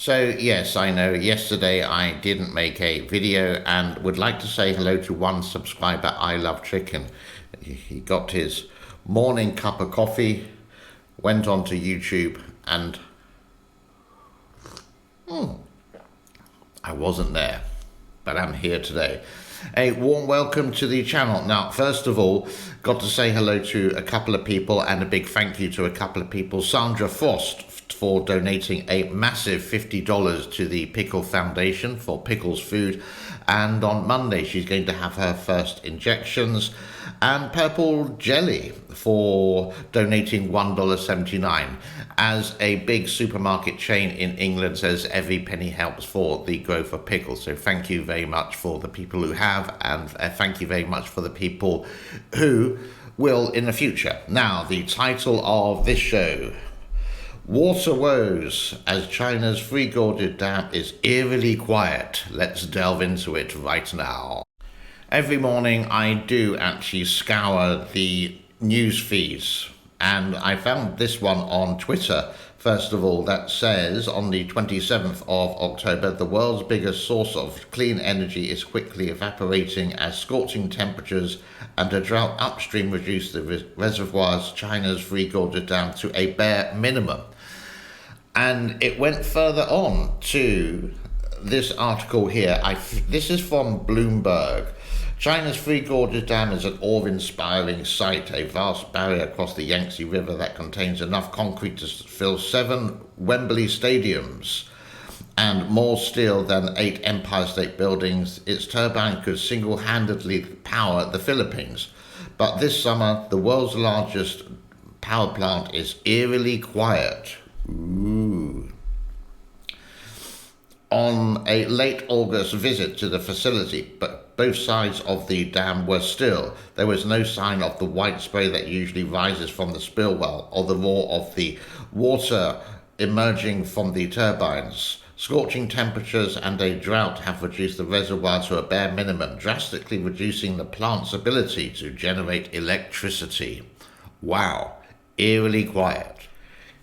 So yes, I know yesterday I didn't make a video and would like to say hello to one subscriber, I Love Chicken. He got his morning cup of coffee, went onto YouTube and I wasn't there, but I'm here today. A warm welcome to the channel. Now, first of all, got to say hello to a couple of people and a big thank you to a couple of people. Sandra Frost for donating a massive $50 to the Pickle Foundation for Pickle's food. And on Monday, she's going to have her first injections. And Purple Jelly for donating $1.79. As a big supermarket chain in England says, every penny helps for the growth of pickles. So thank you very much for the people who have, and thank you very much for the people who will in the future. Now, the title of this show: Water Woes as China's Three Gorges Dam is eerily quiet. Let's delve into it right now. Every morning I do actually scour the news feeds, and I found this one on Twitter, first of all, that says on the 27th of October, the world's biggest source of clean energy is quickly evaporating as scorching temperatures and a drought upstream reduce the reservoirs China's Three Gorges Dam to a bare minimum. And it went further on to this article here. This is from Bloomberg. China's Three Gorges Dam is an awe-inspiring sight, a vast barrier across the Yangtze River that contains enough concrete to fill 7 Wembley stadiums and more steel than 8 Empire State Buildings. Its turbine could single-handedly power the Philippines. But this summer, the world's largest power plant is eerily quiet. Ooh. On a late August visit to the facility, but both sides of the dam were still. There was no sign of the white spray that usually rises from the spill well or the roar of the water emerging from the turbines. Scorching temperatures and a drought have reduced the reservoir to a bare minimum, drastically reducing the plant's ability to generate electricity. Wow, eerily quiet.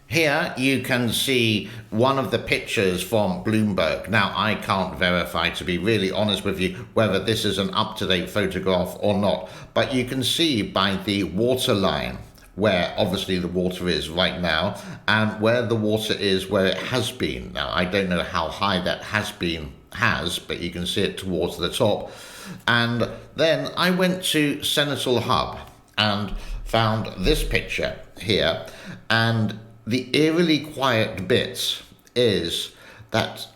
Here you can see one of the pictures from Bloomberg. Now, I can't verify, to be really honest with you, whether this is an up-to-date photograph or not, but you can see by the water line where obviously the water is right now and where the water is where it has been. Now, I don't know how high that has, but you can see it towards the top. And then I went to Senegal Hub and found this picture here, and the eerily quiet bit is that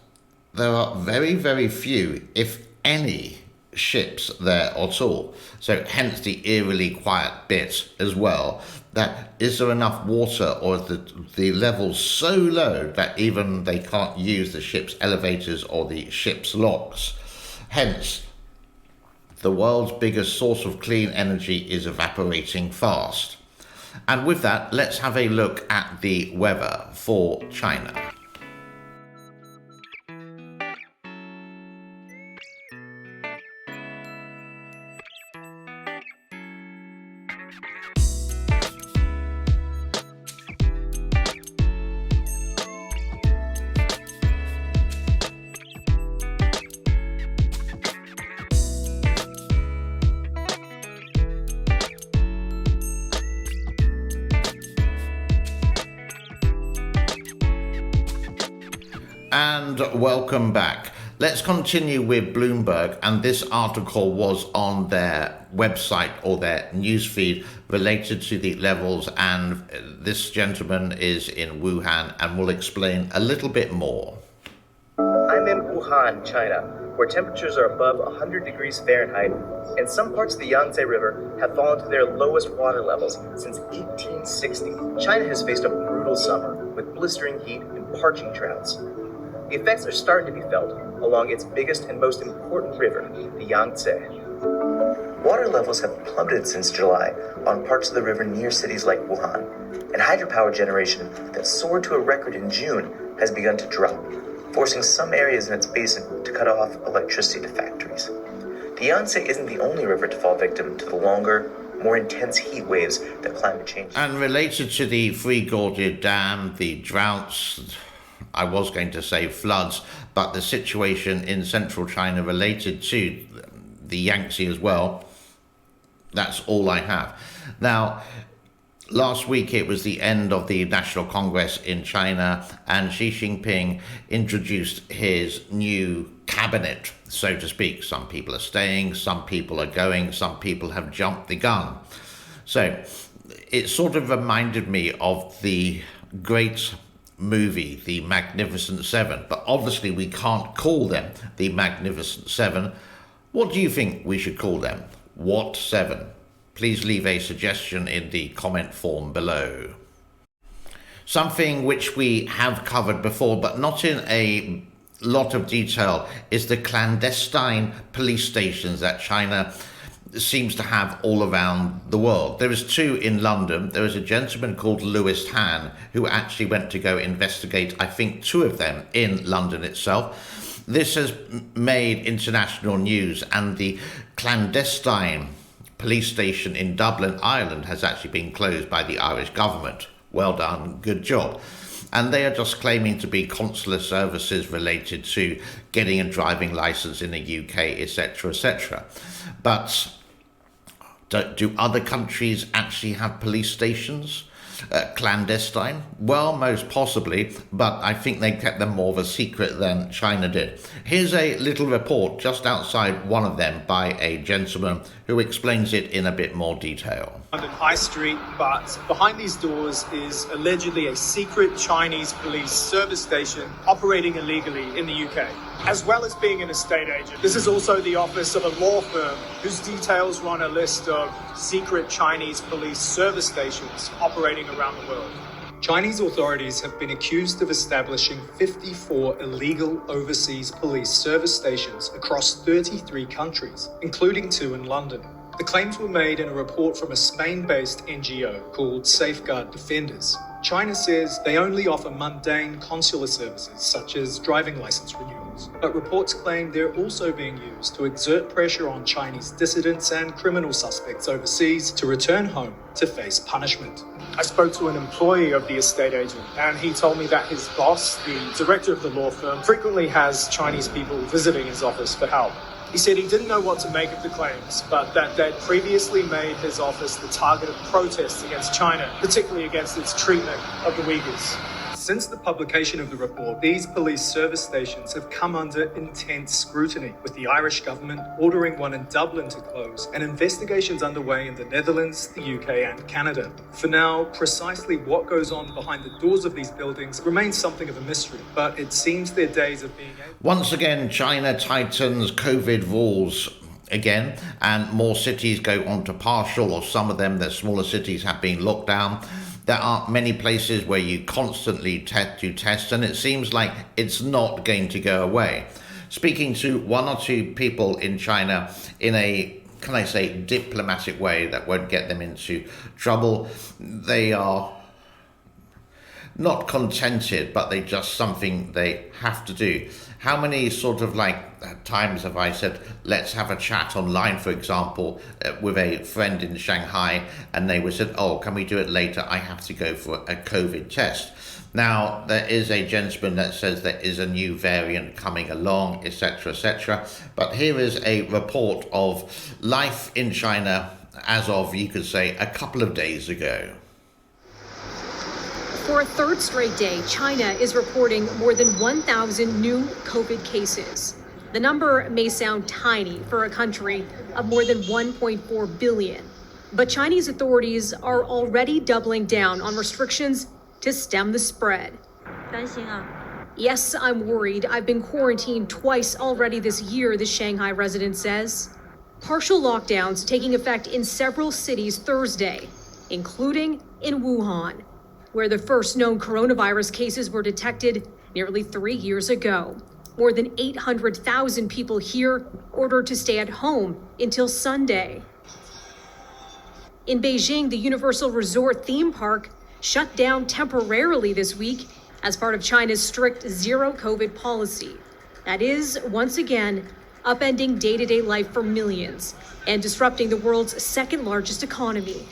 there are very, very few, if any, ships there at all. So hence the eerily quiet bit as well. That is there enough water, or is the level so low that even they can't use the ship's elevators or the ship's locks? Hence, the world's biggest source of clean energy is evaporating fast. And with that, let's have a look at the weather for China. And welcome back. Let's continue with Bloomberg, and this article was on their website or their newsfeed related to the levels, and this gentleman is in Wuhan and will explain a little bit more. I'm in Wuhan, China, where temperatures are above 100 degrees Fahrenheit, and some parts of the Yangtze River have fallen to their lowest water levels since 1860. China has faced a brutal summer with blistering heat and parching droughts. The effects are starting to be felt along its biggest and most important river, the Yangtze. Water levels have plummeted since July on parts of the river near cities like Wuhan, and hydropower generation that soared to a record in June has begun to drop, forcing some areas in its basin to cut off electricity to factories. The Yangtze isn't the only river to fall victim to the longer, more intense heat waves that climate change. And related to the Three Gorges Dam, the droughts, I was going to say floods, but the situation in central China related to the Yangtze as well. That's all I have. Now, last week it was the end of the National Congress in China, and Xi Jinping introduced his new cabinet, so to speak. Some people are staying, some people are going, some people have jumped the gun. So it sort of reminded me of the great movie, The Magnificent Seven, but obviously we can't call them The Magnificent Seven. What do you think we should call them? What seven? Please leave a suggestion in the comment form below. Something which we have covered before, but not in a lot of detail, is the clandestine police stations that China seems to have all around the world. There is two in London. There is a gentleman called Lewis Han who actually went to go investigate, I think, two of them in London itself. This has made international news, and the clandestine police station in Dublin, Ireland has actually been closed by the Irish government. Well done, good job. And they are just claiming to be consular services related to getting a driving license in the UK, etc., etc. But do other countries actually have police stations? Clandestine? Well, most possibly, but I think they kept them more of a secret than China did. Here's a little report just outside one of them by a gentleman who explains it in a bit more detail. London High Street, but behind these doors is allegedly a secret Chinese police service station operating illegally in the UK, as well as being an estate agent. This is also the office of a law firm whose details run a list of secret Chinese police service stations operating around the world. Chinese authorities have been accused of establishing 54 illegal overseas police service stations across 33 countries, including 2 in London. The claims were made in a report from a Spain-based NGO called Safeguard Defenders. China says they only offer mundane consular services such as driving license renewals, but reports claim they're also being used to exert pressure on Chinese dissidents and criminal suspects overseas to return home to face punishment. I spoke to an employee of the estate agent, and he told me that his boss, the director of the law firm, frequently has Chinese people visiting his office for help. He said he didn't know what to make of the claims, but that they'd previously made his office the target of protests against China, particularly against its treatment of the Uyghurs. Since the publication of the report, these police service stations have come under intense scrutiny, with the Irish government ordering one in Dublin to close and investigations underway in the Netherlands, the UK and Canada. For now, precisely what goes on behind the doors of these buildings remains something of a mystery, but it seems their days of being able... Once again, China tightens COVID rules again, and more cities go on to partial, or some of them, the smaller cities, have been locked down. There aren't many places where you constantly do tests, and it seems like it's not going to go away. Speaking to one or two people in China in a, can I say, diplomatic way that won't get them into trouble, they are not contented, but they just something they have to do. How many sort of times have I said, let's have a chat online, for example, with a friend in Shanghai, and they were said, oh, can we do it later? I have to go for a COVID test. Now, there is a gentleman that says there is a new variant coming along, etc., etc. But here is a report of life in China as of, you could say, a couple of days ago. For a third straight day, China is reporting more than 1,000 new COVID cases. The number may sound tiny for a country of more than 1.4 billion, but Chinese authorities are already doubling down on restrictions to stem the spread. Yes, I'm worried. I've been quarantined twice already this year, the Shanghai resident says. Partial lockdowns taking effect in several cities Thursday, including in Wuhan, where the first known coronavirus cases were detected nearly 3 years ago. More than 800,000 people here ordered to stay at home until Sunday. In Beijing, the Universal Resort theme park shut down temporarily this week as part of China's strict zero COVID policy. That is, once again, upending day-to-day life for millions and disrupting the world's second largest economy.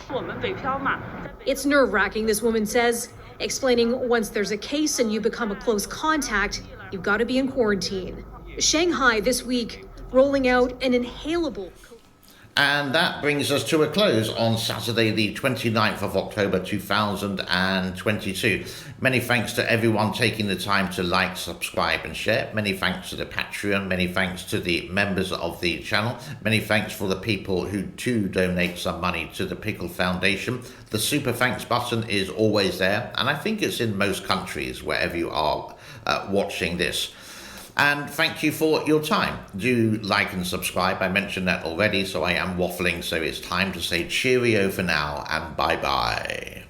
It's nerve-wracking, this woman says, explaining once there's a case and you become a close contact, you've got to be in quarantine. Shanghai this week rolling out an inhalable. And that brings us to a close on Saturday, the 29th of October 2022. Many thanks to everyone taking the time to like, subscribe and share. Many thanks to the Patreon. Many thanks to the members of the channel. Many thanks for the people who do donate some money to the Pickle Foundation. The super thanks button is always there. And I think it's in most countries wherever you are watching this. And thank you for your time. Do like and subscribe. I mentioned that already, so I am waffling. So it's time to say cheerio for now and bye-bye.